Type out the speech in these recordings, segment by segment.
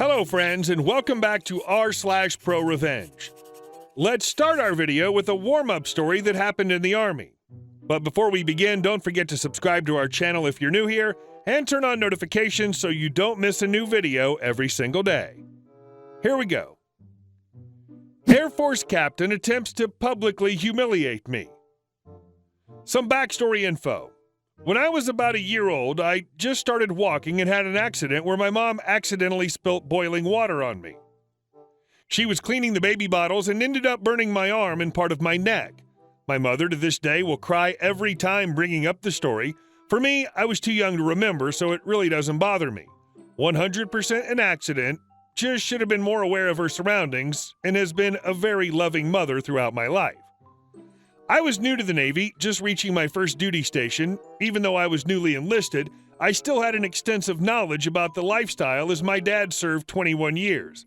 Hello friends, and welcome back to r/ProRevenge. Let's start our video with a warm-up story that happened in the Army. But before we begin, don't forget to subscribe to our channel if you're new here, and turn on notifications so you don't miss a new video every single day. Here we go. Air Force captain attempts to publicly humiliate me. Some backstory info. When I was about a year old, I just started walking and had an accident where my mom accidentally spilt boiling water on me. She was cleaning the baby bottles and ended up burning my arm and part of my neck. My mother to this day will cry every time bringing up the story. For me, I was too young to remember, so it really doesn't bother me. 100% an accident, just should have been more aware of her surroundings, and has been a very loving mother throughout my life. I was new to the Navy, just reaching my first duty station. Even though I was newly enlisted, I still had an extensive knowledge about the lifestyle as my dad served 21 years.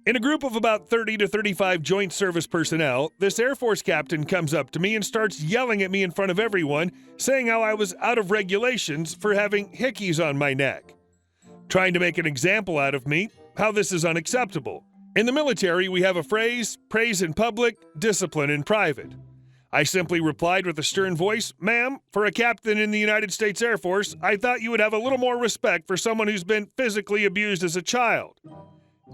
In a group of about 30 to 35 joint service personnel, this Air Force captain comes up to me and starts yelling at me in front of everyone, saying how I was out of regulations for having hickeys on my neck. Trying to make an example out of me, how this is unacceptable. In the military, we have a phrase, praise in public, discipline in private. I simply replied with a stern voice, "Ma'am, for a captain in the United States Air Force, I thought you would have a little more respect for someone who's been physically abused as a child."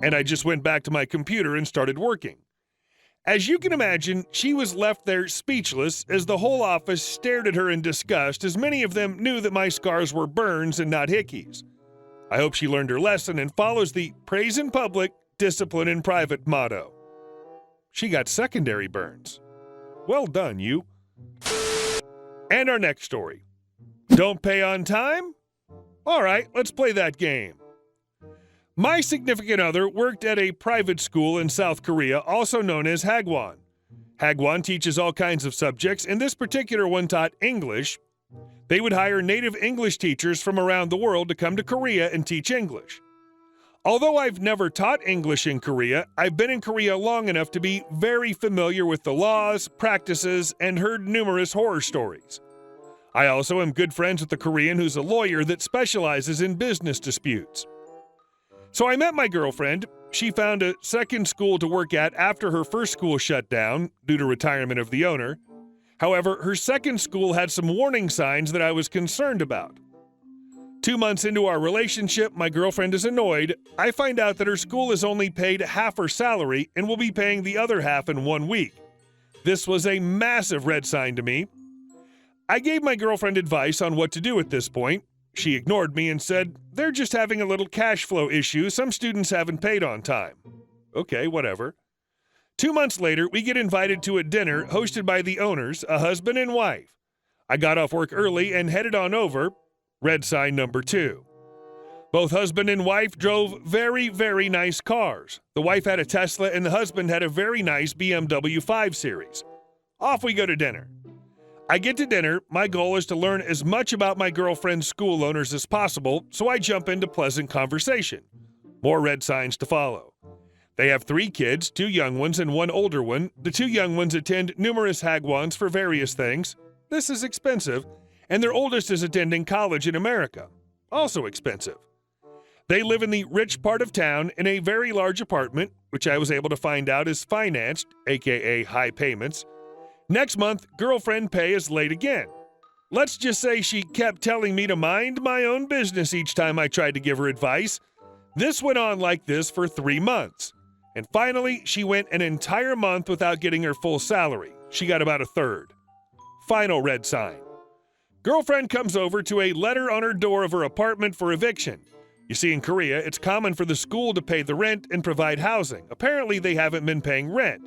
And I just went back to my computer and started working. As you can imagine, she was left there speechless as the whole office stared at her in disgust, as many of them knew that my scars were burns and not hickeys. I hope she learned her lesson and follows the praise in public, discipline in private motto. She got secondary burns. Well done, you. And our next story. Don't pay on time? All right, let's play that game. My significant other worked at a private school in South Korea, also known as Hagwon. Hagwon teaches all kinds of subjects, and this particular one taught English. They would hire native English teachers from around the world to come to Korea and teach English. Although I've never taught English in Korea, I've been in Korea long enough to be very familiar with the laws, practices, and heard numerous horror stories. I also am good friends with a Korean who's a lawyer that specializes in business disputes. So I met my girlfriend. She found a second school to work at after her first school shut down due to retirement of the owner. However, her second school had some warning signs that I was concerned about. 2 months into our relationship, my girlfriend is annoyed. I find out that her school is only paid half her salary and will be paying the other half in 1 week. This was a massive red sign to me. I gave my girlfriend advice on what to do at this point. She ignored me and said, "They're just having a little cash flow issue. Some students haven't paid on time." Okay, whatever. 2 months later, we get invited to a dinner hosted by the owners, a husband and wife. I got off work early and headed on over. Red sign number 2. Both husband and wife drove very, very nice cars. The wife had a Tesla and the husband had a very nice BMW 5 Series. Off we go to dinner. I get to dinner. My goal is to learn as much about my girlfriend's school owners as possible, so I jump into pleasant conversation. More red signs to follow. They have 3 kids, 2 young ones and 1 older one. The 2 young ones attend numerous Hagwons for various things. This is expensive. And their oldest is attending college in America. Also expensive. They live in the rich part of town in a very large apartment, which I was able to find out is financed, aka high payments. Next month, girlfriend pay is late again. Let's just say she kept telling me to mind my own business each time I tried to give her advice. This went on like this for 3 months. And finally, she went an entire month without getting her full salary. She got about a third. Final red sign. Girlfriend comes over to a letter on her door of her apartment for eviction. You see, in Korea, it's common for the school to pay the rent and provide housing. Apparently, they haven't been paying rent.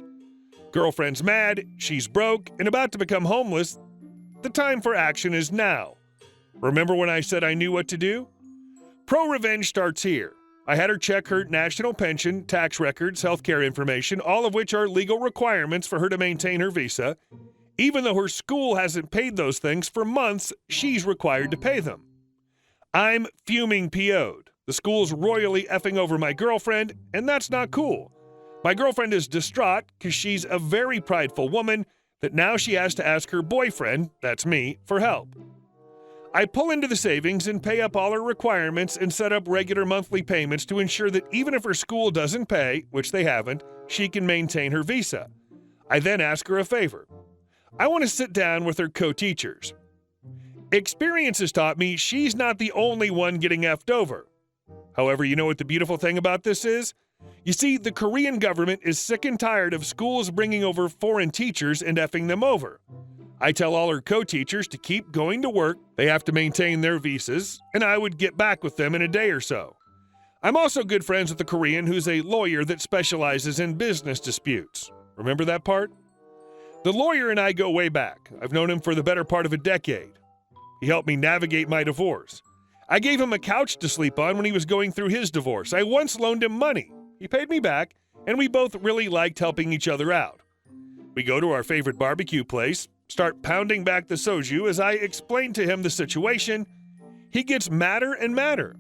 Girlfriend's mad, she's broke, and about to become homeless. The time for action is now. Remember when I said I knew what to do? ProRevenge starts here. I had her check her national pension, tax records, healthcare information, all of which are legal requirements for her to maintain her visa. Even though her school hasn't paid those things for months, she's required to pay them. I'm fuming PO'd. The school's royally effing over my girlfriend, and that's not cool. My girlfriend is distraught because she's a very prideful woman that now she has to ask her boyfriend, that's me, for help. I pull into the savings and pay up all her requirements and set up regular monthly payments to ensure that even if her school doesn't pay, which they haven't, she can maintain her visa. I then ask her a favor. I want to sit down with her co-teachers. Experience has taught me she's not the only one getting effed over. However, you know what the beautiful thing about this is? You see, the Korean government is sick and tired of schools bringing over foreign teachers and effing them over. I tell all her co-teachers to keep going to work, they have to maintain their visas, and I would get back with them in a day or so. I'm also good friends with a Korean who's a lawyer that specializes in business disputes. Remember that part? The lawyer and I go way back. I've known him for the better part of a decade. He helped me navigate my divorce. I gave him a couch to sleep on when he was going through his divorce. I once loaned him money. He paid me back, and we both really liked helping each other out. We go to our favorite barbecue place, start pounding back the soju as I explain to him the situation. He gets madder and madder.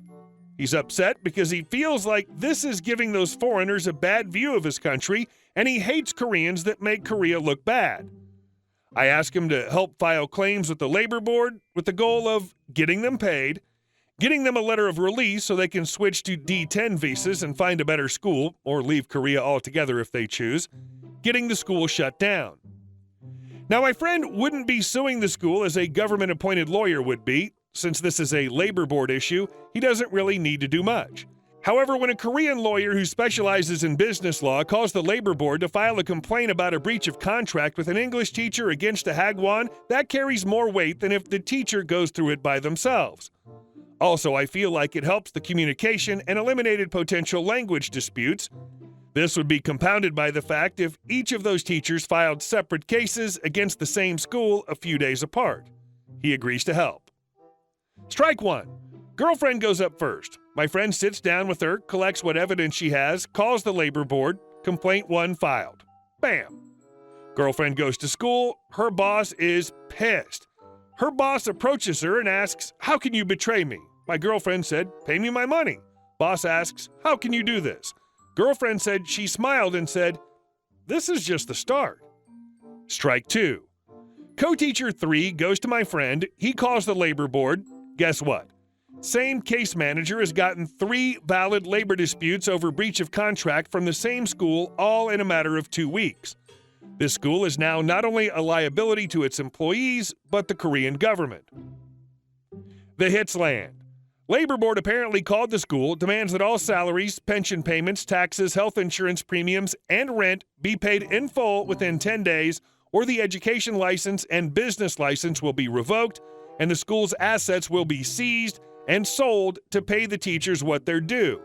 He's upset because he feels like this is giving those foreigners a bad view of his country, and he hates Koreans that make Korea look bad. I ask him to help file claims with the labor board with the goal of getting them paid, getting them a letter of release so they can switch to D10 visas and find a better school, or leave Korea altogether if they choose, getting the school shut down. Now, my friend wouldn't be suing the school as a government-appointed lawyer would be. Since this is a labor board issue, he doesn't really need to do much. However, when a Korean lawyer who specializes in business law calls the labor board to file a complaint about a breach of contract with an English teacher against a Hagwon, that carries more weight than if the teacher goes through it by themselves. Also, I feel like it helps the communication and eliminated potential language disputes. This would be compounded by the fact if each of those teachers filed separate cases against the same school a few days apart. He agrees to help. Strike one. Girlfriend goes up first. My friend sits down with her, collects what evidence she has, calls the labor board, complaint one filed. Bam. Girlfriend goes to school. Her boss is pissed. Her boss approaches her and asks, "How can you betray me?" My girlfriend said, "Pay me my money." Boss asks, "How can you do this?" Girlfriend said she smiled and said, "This is just the start." Strike two. Co-teacher 3 goes to my friend. He calls the labor board. Guess what? Same case manager has gotten 3 valid labor disputes over breach of contract from the same school, all in a matter of 2 weeks. This school is now not only a liability to its employees, but the Korean government. The hits land. Labor board apparently called the school, demands that all salaries, pension payments, taxes, health insurance premiums, and rent be paid in full within 10 days, or the education license and business license will be revoked, and the school's assets will be seized and sold to pay the teachers what they're due.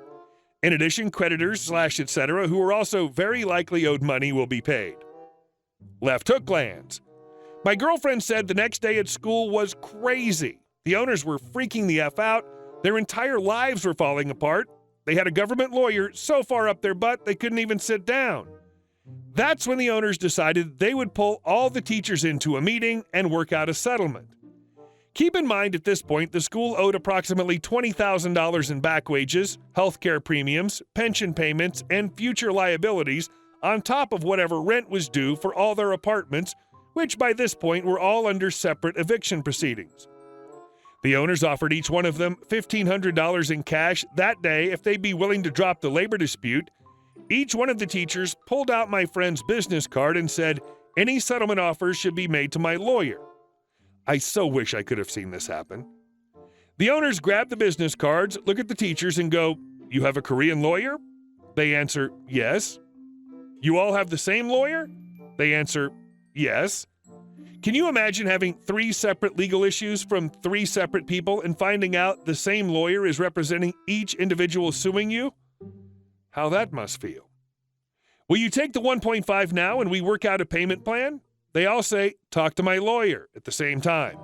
In addition, creditors / etc. who are also very likely owed money will be paid. Left hook lands. My girlfriend said the next day at school was crazy. The owners were freaking the F out. Their entire lives were falling apart. They had a government lawyer so far up their butt they couldn't even sit down. That's when the owners decided they would pull all the teachers into a meeting and work out a settlement. Keep in mind at this point the school owed approximately $20,000 in back wages, healthcare premiums, pension payments, and future liabilities on top of whatever rent was due for all their apartments, which by this point were all under separate eviction proceedings. The owners offered each one of them $1,500 in cash that day if they'd be willing to drop the labor dispute. Each one of the teachers pulled out my friend's business card and said, "Any settlement offers should be made to my lawyer." I so wish I could have seen this happen. The owners grab the business cards, look at the teachers, and go, "You have a Korean lawyer?" They answer, "Yes." "You all have the same lawyer?" They answer, "Yes." Can you imagine having 3 separate legal issues from 3 separate people and finding out the same lawyer is representing each individual suing you? How that must feel. "Will you take the 1.5 now and we work out a payment plan?" They all say, "Talk to my lawyer," at the same time.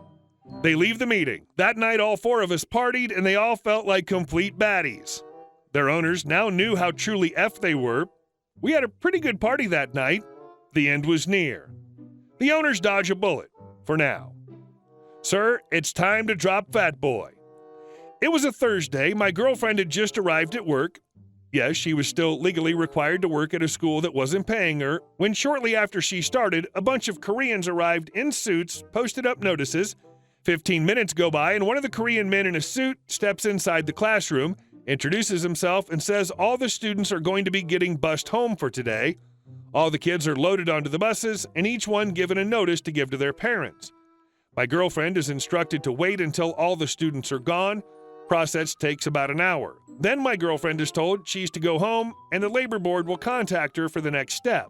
They leave the meeting. That night, all 4 of us partied, and they all felt like complete baddies. Their owners now knew how truly F they were. We had a pretty good party that night. The end was near. The owners dodge a bullet, for now. "Sir, it's time to drop Fat Boy." It was a Thursday. My girlfriend had just arrived at work. Yes, she was still legally required to work at a school that wasn't paying her, when shortly after she started, a bunch of Koreans arrived in suits, posted up notices, 15 minutes go by, and one of the Korean men in a suit steps inside the classroom, introduces himself, and says all the students are going to be getting bused home for today. All the kids are loaded onto the buses, and each one given a notice to give to their parents. My girlfriend is instructed to wait until all the students are gone. Process takes about an hour. Then my girlfriend is told she's to go home, and the labor board will contact her for the next step.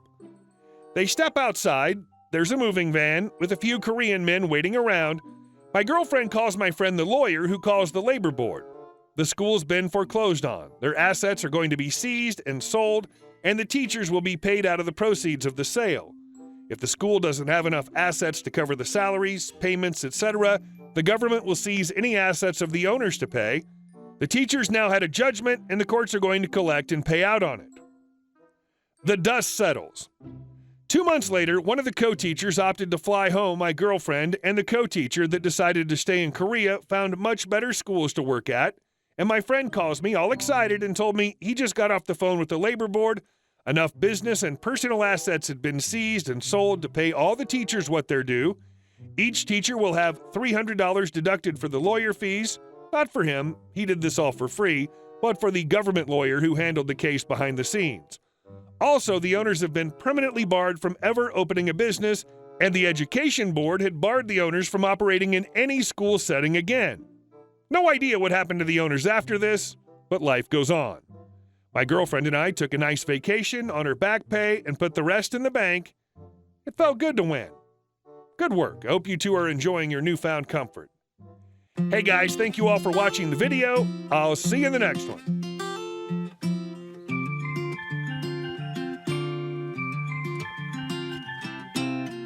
They step outside. There's a moving van with a few Korean men waiting around. My girlfriend calls my friend the lawyer, who calls the labor board. The school's been foreclosed on. Their assets are going to be seized and sold, and the teachers will be paid out of the proceeds of the sale. If the school doesn't have enough assets to cover the salaries, payments, etc., the government will seize any assets of the owners to pay. The teachers now had a judgment, and the courts are going to collect and pay out on it. The dust settles. 2 months later, one of the co-teachers opted to fly home my girlfriend, and the co-teacher that decided to stay in Korea found much better schools to work at, and my friend calls me all excited and told me he just got off the phone with the labor board. Enough business and personal assets had been seized and sold to pay all the teachers what they're due. Each teacher will have $300 deducted for the lawyer fees. Not for him, he did this all for free, but for the government lawyer who handled the case behind the scenes. Also, the owners have been permanently barred from ever opening a business, and the education board had barred the owners from operating in any school setting again. No idea what happened to the owners after this, but life goes on. My girlfriend and I took a nice vacation on her back pay and put the rest in the bank. It felt good to win. Good work. I hope you two are enjoying your newfound comfort. Hey guys, thank you all for watching the video. I'll see you in the next one.